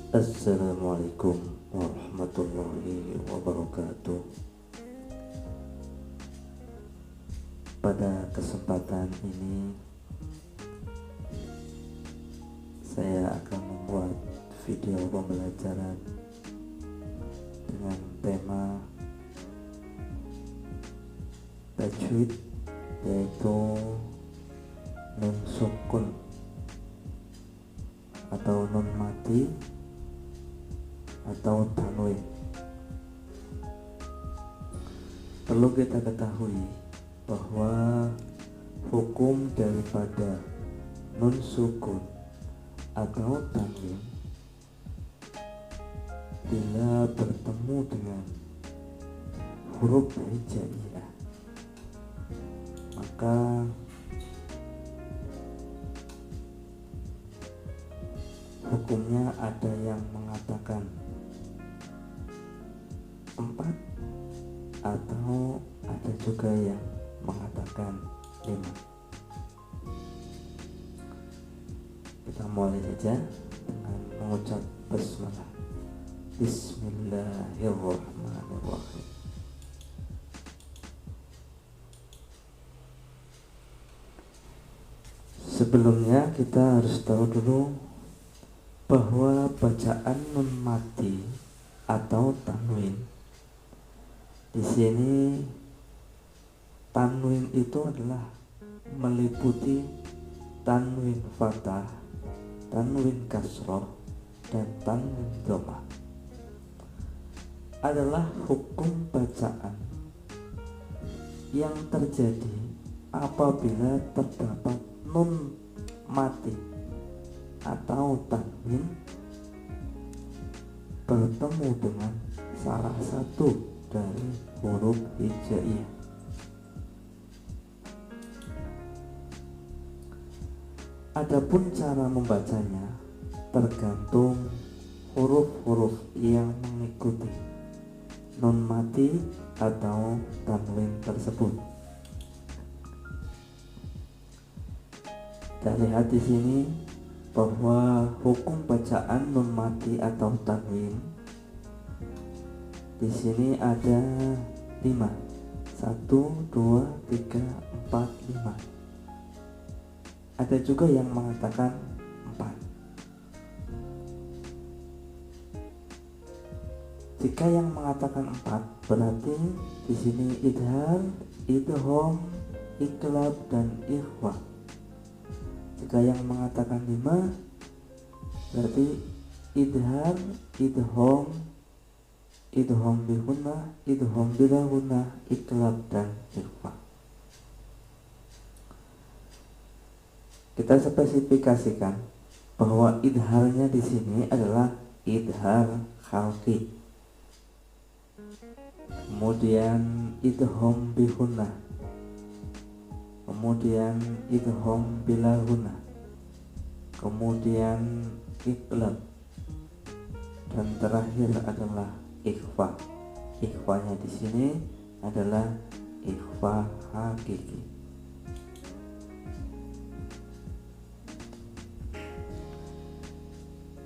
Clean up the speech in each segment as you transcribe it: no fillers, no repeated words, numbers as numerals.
Assalamualaikum warahmatullahi wabarakatuh. Pada kesempatan ini saya akan membuat video pembelajaran dengan tema tajwid, yaitu nun sukun atau nun mati atau tanwin. Perlu kita ketahui bahwa hukum daripada nun sukun atau tanwin bila bertemu dengan huruf hijaiyah, maka hukumnya ada yang mengatakan 4 atau ada juga yang mengatakan 5. Kita mulai saja dengan mengucap basmalah. Bismillahirrahmanirrahim. Sebelumnya kita harus tahu dulu bahwa bacaan nun mati atau tanwin di sini, tanwin itu adalah meliputi tanwin fathah, tanwin kasroh, dan tanwin dhammah. Adalah hukum bacaan yang terjadi apabila terdapat nun mati atau tanwin bertemu dengan salah satu dari huruf hijaiyah. Adapun cara membacanya tergantung huruf-huruf yang mengikuti nun mati atau tanwin tersebut. Kita lihat di sini bahwa hukum bacaan nun mati atau tanwin di sini ada 5. 1, 2, 3, 4, 5. Ada juga yang mengatakan 4. Jika yang mengatakan 4, berarti di sini idhar, idgham, iqlab, dan ikhfa. Jika yang mengatakan 5, berarti idhar, idgham, idgham bi gunnah, idgham bila gunnah, iqlab, dan ikhfa. Kita spesifikasikan bahwa idharnya di sini adalah idhar khalqi. Kemudian idgham bi gunnah, kemudian idgham bila gunnah, kemudian iqlab, dan terakhir adalah ikhfa. Ikhfanya di sini adalah ikhfa hakiki.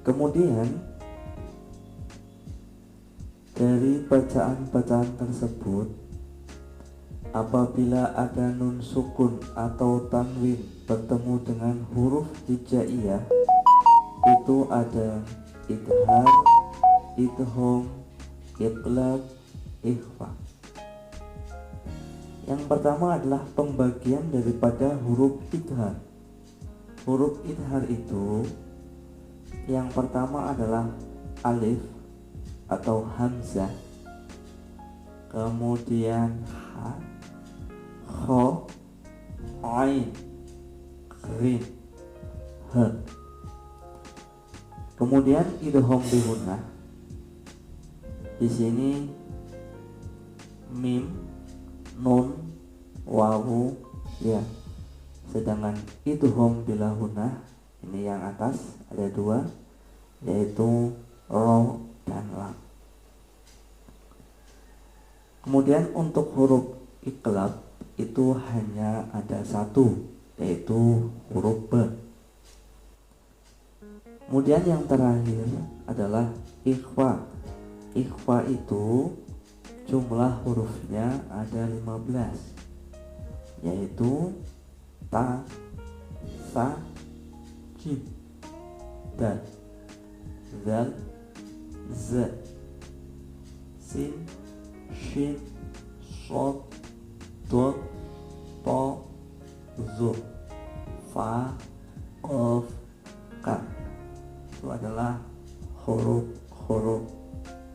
Kemudian dari bacaan-bacaan tersebut, apabila ada nun sukun atau tanwin bertemu dengan huruf hijaiyah, itu ada idhar, idgham, iqlab, ikhfa. Yang pertama adalah pembagian daripada huruf idhar. Huruf idhar itu yang pertama adalah alif atau hamzah, kemudian ha, kho, ain, ghin, he. Kemudian idgham bi gunnah. Di sini mim, nun, wawu, ya. Sedangkan idgham bila gunnah, ini yang atas ada 2, yaitu ro dan lam. Kemudian untuk huruf iqlab itu hanya ada 1, yaitu huruf B. Kemudian yang terakhir adalah ikhfa. Ikhfa itu jumlah hurufnya ada 15, yaitu ta, sa, jim, dal, zal, z, sin, shin, shod, dod, to, zu, fa, qaf, kaf. Itu adalah huruf-huruf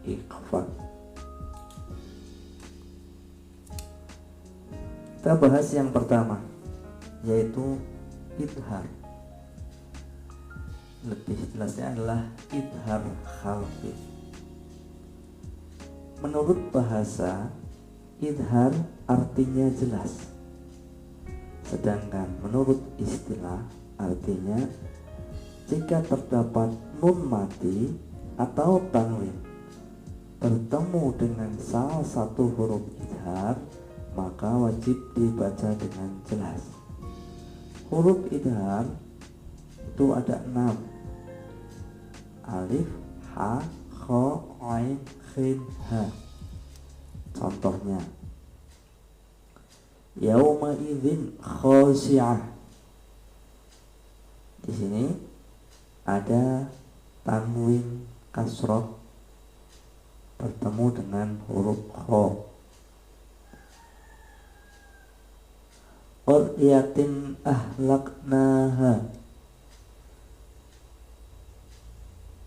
ikhfa. Kita bahas yang pertama, yaitu idhar. Lebih jelasnya adalah idhar khalfi. Menurut bahasa, idhar artinya jelas, sedangkan menurut istilah artinya jika terdapat nun mati atau tanwin bertemu dengan salah satu huruf idhar, maka wajib dibaca dengan jelas. Huruf idhar itu ada 6: alif, ha, kha, ain, khin, ha. Contohnya, yauma idzin khashi'ah. Di sini ada tanwin kasroh bertemu dengan huruf kha. Qaryatin ahlaknaha.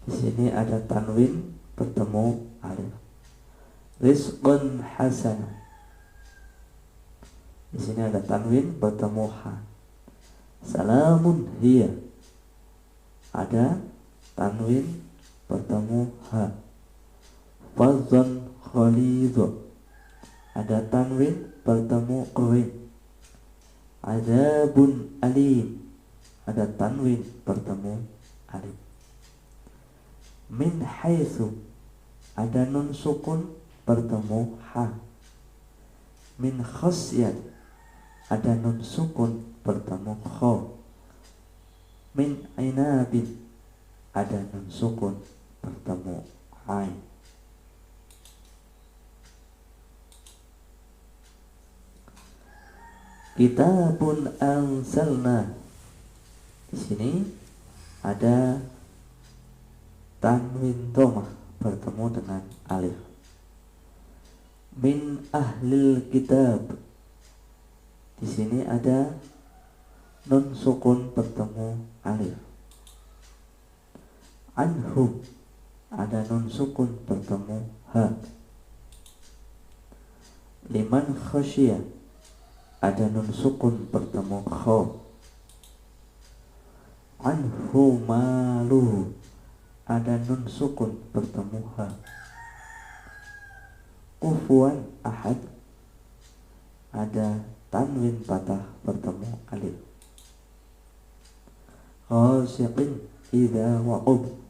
Di sini ada tanwin bertemu alif. Rizqun hasan. Di sini ada tanwin bertemu ha. Salamun hiya. Ada tanwin bertemu ha. Fadzan khalidhu. Ada tanwin bertemu qawin. Adzabun alim. Ada tanwin bertemu alif. Min haitsu. Ada nun sukun bertemu ha. Min khasyat. Ada nun sukun bertemu kha. Min inabin. Ada nun sukun bertemu ain. Kitabun anzalna. Di sini ada tanwin dhamma bertemu dengan alif. Min ahlil kitab. Di sini ada nun sukun bertemu alif. Anhum. Ada nun sukun bertemu ha. Liman khasyiyah. Ada nun sukun bertemu kha. Anhu maluhu. Ada nun sukun bertemu ha. Kufuwan ahad. Ada tanwin patah bertemu alif. Khasiqin idza waqub.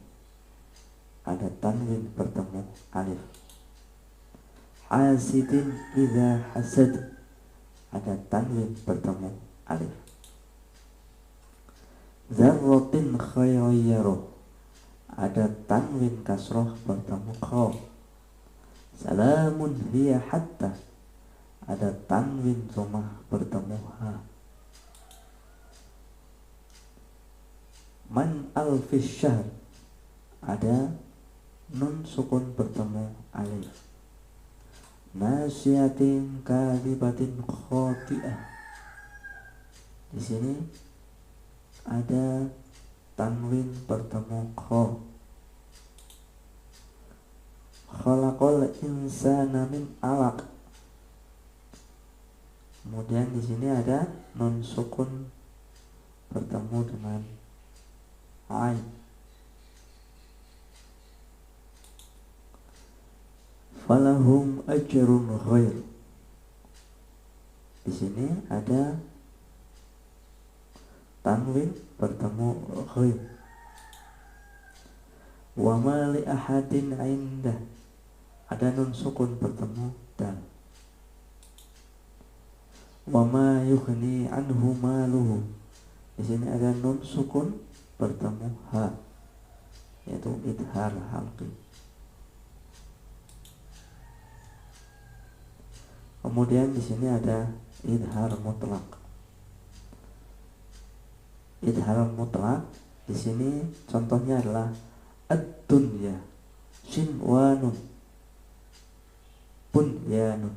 Ada tanwin bertemu alif. Hasidin idza hasad. Ada tanwin bertemu alif. Zarratin khayyaruh. Ada tanwin kasroh bertemu kha. Salamun hiya hatta. Ada tanwin dhammah bertemu ha. Man alfis syahr. Ada nun sukun bertemu alif. Nasyatin kalibatin khoti'ah. Di sini ada tanwin bertemu kha. Khalaqal insana min alaq. Kemudian di sini ada nun sukun bertemu dengan ain. Falahum ajrun ghair. Di sini ada tanwin bertemu ghair. Wa ma li ahadin indah. Ada nun sukun bertemu dal. Wa ma yughni anhu maluhu. Di sini ada nun sukun bertemu ha. yaitu idhar halqi. Kemudian di sini ada idhar mutlak. Idhar mutlak di sini contohnya adalah ad-dunya sinwanun bunyanun.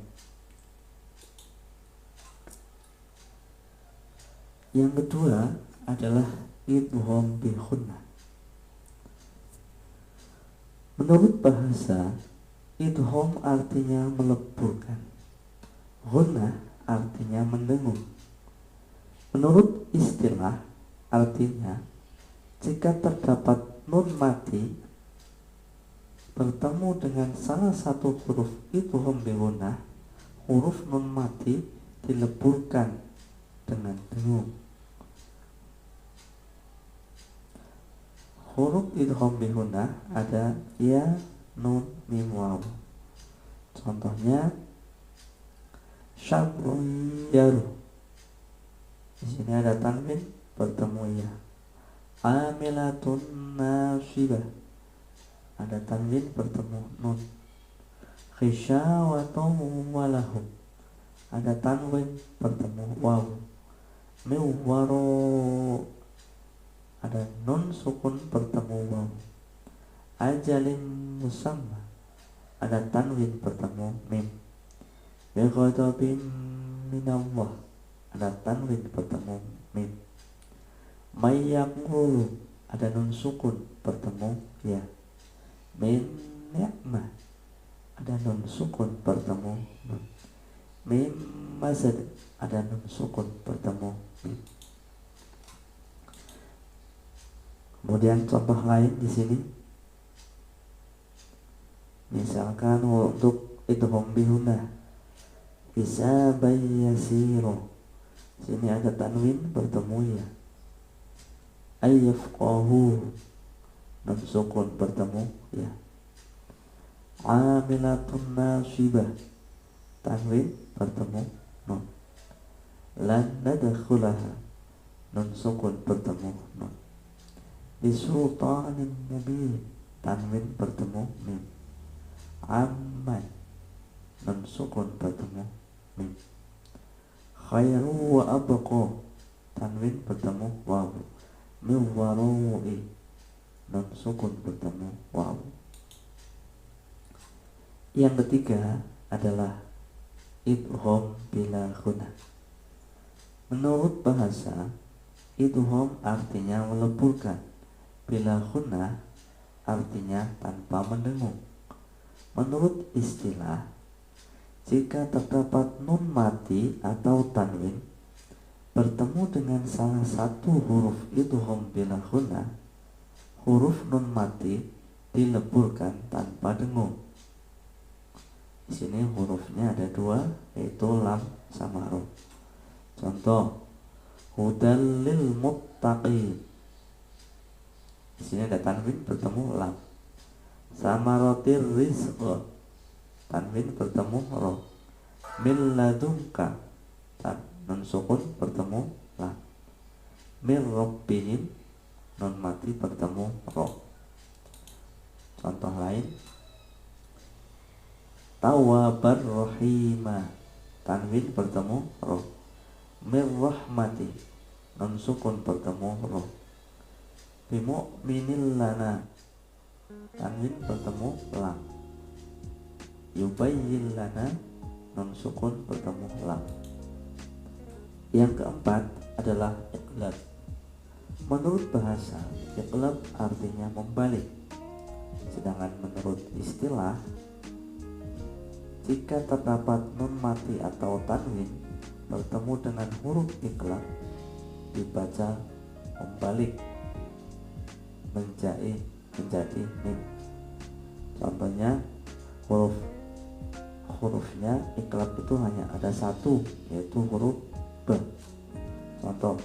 Yang kedua adalah idgham bi khunnah. Menurut bahasa, idgham artinya meleburkan, khunnah artinya mendengung. Menurut istilah, artinya jika terdapat nun mati bertemu dengan salah satu huruf idgham bi khunnah, huruf nun mati dileburkan dengan dengung. Huruf idgham bi khunnah ada ya, nun, mim, waw. Contohnya syabyaru. Di sini ada tanwin bertemu ya. Amilatun nasibah. Ada tanwin bertemu nun. Khisyawatun walahum. Ada tanwin bertemu waw. Miwaro. Ada nun sukun bertemu waw. Ajalin musamma. Ada tanwin bertemu mim. Bighadabin minallah. Ada tanwin bertemu mim. Mayyaqulu. Ada nun sukun bertemu ya. Min ni'mah. Ada nun sukun bertemu nun. Mim mazad. Ada nun sukun bertemu mim. Kemudian contoh lain di sini, misalkan untuk idgham bi khunnah, hisaban yasiro. Sini ada tanwin bertemu ya. Ayyafqahu, nun sukun bertemu ya. Amilatun nasibah, tanwin bertemu nun. Lan nadkhulaha, nun sukun bertemu nun. Bisultanin mubin, tanwin bertemu mim. Amman, nun sukun bertemu mim. Khairu wa abqa, tanwin bertemu waw. Miwaru'i, nun sukun bertemu waw. Yang ketiga adalah idgham bila khunnah. Menurut bahasa, idgham artinya meleburkan, bila khunnah artinya tanpa mendengung. Menurut istilah, jika terdapat nun mati atau tanwin bertemu dengan salah satu huruf idgham bila khunnah, huruf nun mati dileburkan tanpa dengung. Di sini hurufnya ada dua, yaitu lam sama ro. Contoh, hudal lil muttaqin. Di sini ada tanwin bertemu lam. Samaratir rizq, tanwin bertemu ro. Min ladunka, nun sukun bertemu lam. Min rabbihim, nun mati bertemu ro. Contoh lain, tawabar rahimah, tanwin bertemu ro. Min rahmati, nun sukun bertemu ro. Bimu'minin lana, tanwin bertemu lam. Yubayyin lana, nun sukun bertemu lam. Yang keempat adalah iqlab. Menurut bahasa, iqlab artinya membalik. Sedangkan menurut istilah, jika terdapat nun mati atau tanwin bertemu dengan huruf iqlab, dibaca membalik menjadi mim. Contohnya hurufnya iqlab itu hanya ada satu, yaitu huruf B. Contoh,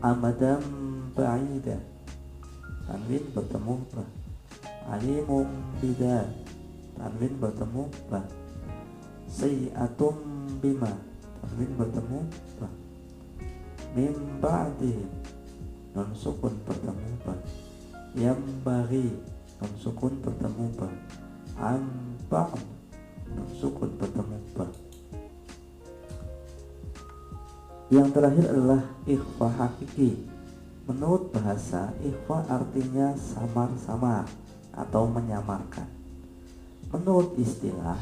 amadam ba'ida, tanwin bertemu B. Alimum bida, tanwin bertemu B. Sayi'atum bima, tanwin bertemu B. Mim ba'dihim, nun sukun bertemu B. Yambari, nun sukun bertemu ba. Amba'd, nun sukun bertemu ba. Yang terakhir adalah ikhfa hakiki. Menurut bahasa, ikhfa artinya samar-samar atau menyamarkan. Menurut istilah,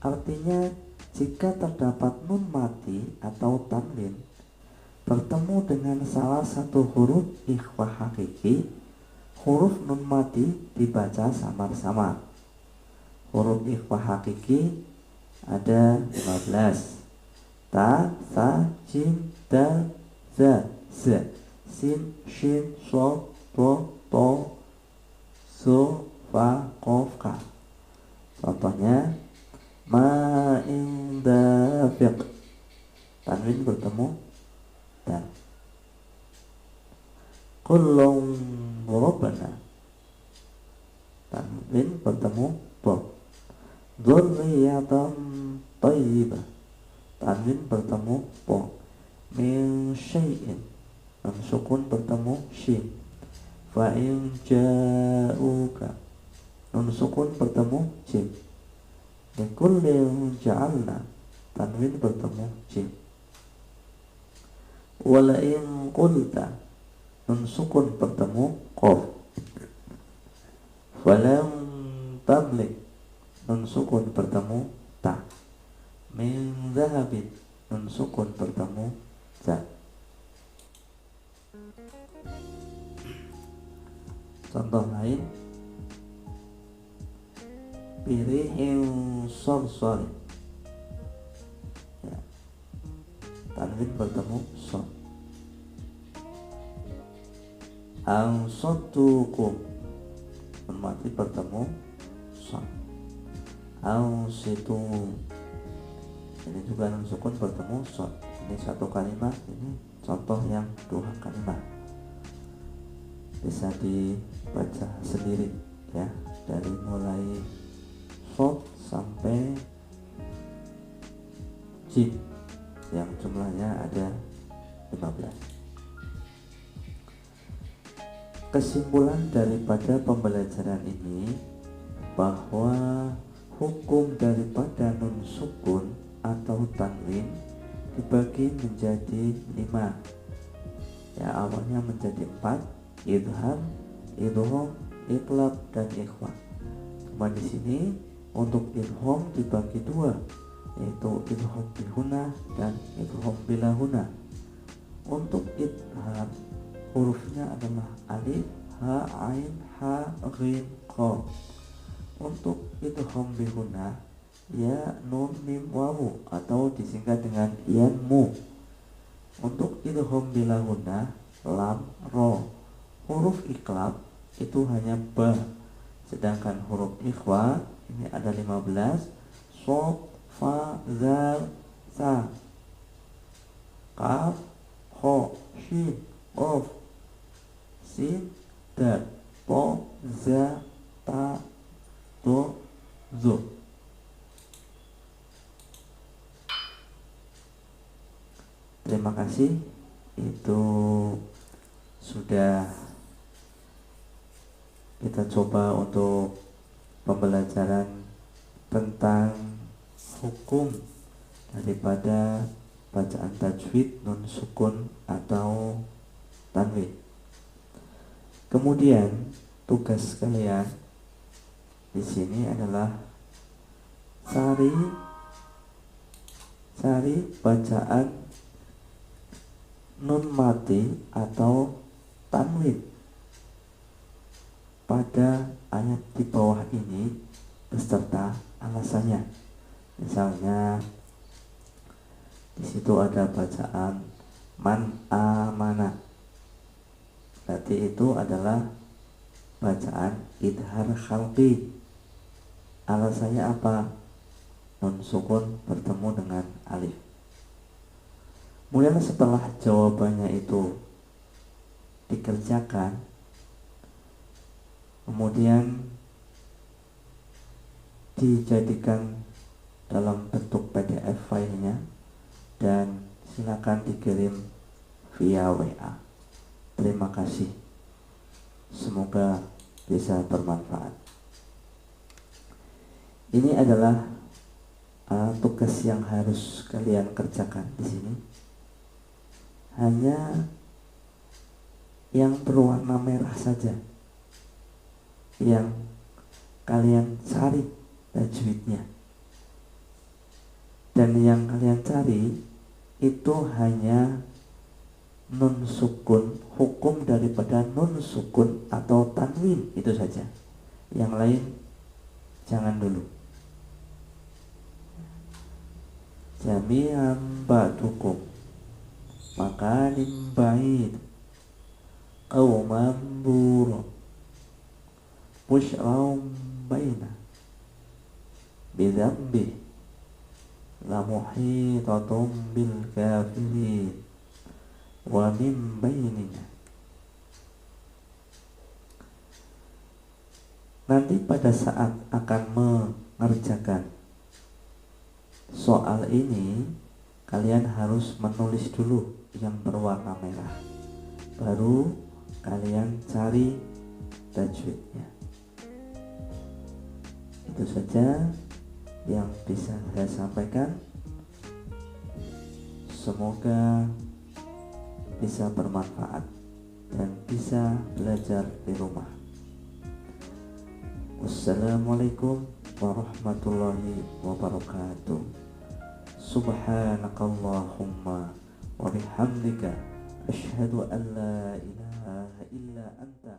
artinya jika terdapat nun mati atau tanwin bertemu dengan salah satu huruf ikhfa hakiki, huruf nun mati dibaca samar-samar. Huruf ikhfa hakiki ada 15. Ta, sa, jim, dal, za, za, sin, shin, so, to, to, so, fa, kof, kaf. Contohnya ma inda fiq, tanwin bertemu dan. Kullum rabbana, tanwin bertemu ba. Dzurriyyatan thayyibah, tanwin bertemu po. Min syai'in, nun sukun bertemu shin. Fa in ja'uka, nun sukun bertemu jim. Likullin ja'alna, tanwin bertemu jim. Wala in qulta, nun sukun bertemu qaf. Falam tamlik, nun sukun bertemu ta. Min zahabin, nun sukun bertemu za. Contoh lain, birihin sorsori, ya, tanwin bertemu son. Ansotukum, nun mati bertemu son. Ansitu, ini juga nun sukun bertemu son. Ini satu kalimat, ini contoh yang dua kalimat. Bisa dibaca sendiri ya, dari mulai sod sampai jim yang jumlahnya ada 15. Kesimpulan daripada pembelajaran ini bahwa hukum daripada nun sukun atau tanwin dibagi menjadi 5. Ya, awalnya menjadi 4: idhar, idgham, iqlab, dan ikhfa. Cuma di sini untuk idgham dibagi 2, yaitu idgham bihuna dan idgham bilahuna. Untuk idhar, hurufnya adalah alif, ha, ain, ha, ghin, qaf. Untuk idgham bihuna, ya, nun, mim, wawu atau disingkat dengan yanmu. Untuk idgham bilahuna, lam, ro. Huruf iqlab itu hanya ba, sedangkan huruf ikhwa ini ada 15: shad, fa, zal, sa, kaf, kha, shin, qaf, sin, dal, to, za, ta, to, zu. Terima kasih. Itu sudah kita coba untuk pembelajaran tentang hukum daripada bacaan tajwid nun sukun atau tanwin. Kemudian tugas kalian di sini adalah cari bacaan nun mati atau tanwin pada ayat di bawah ini beserta alasannya. Misalnya di situ ada bacaan man amana, berarti itu adalah bacaan idhar khalqi. Alasannya apa? Nun sukun bertemu dengan alif. Kemudian setelah jawabannya itu dikerjakan, kemudian dijadikan dalam bentuk PDF filenya dan silakan dikirim via WA. Terima kasih. Semoga bisa bermanfaat. Ini adalah tugas yang harus kalian kerjakan di sini. Hanya yang berwarna merah saja yang kalian cari tajwidnya, dan yang kalian cari itu hanya nun sukun, hukum daripada nun sukun atau tanwin, itu saja. Yang lain jangan dulu. Jami'an ba'dukum makanin ba'id qawman bura busyram baina bidhambi lamuhitatum bil kafirin wa min bainina. Nanti pada saat akan mengerjakan soal ini, kalian harus menulis dulu yang berwarna merah, baru kalian cari tajwidnya. Itu saja yang bisa saya sampaikan. Semoga bisa bermanfaat dan bisa belajar di rumah. Wassalamualaikum warahmatullahi wabarakatuh. Subhanakallahumma wa bihamdika asyhadu an la ilaha illa anta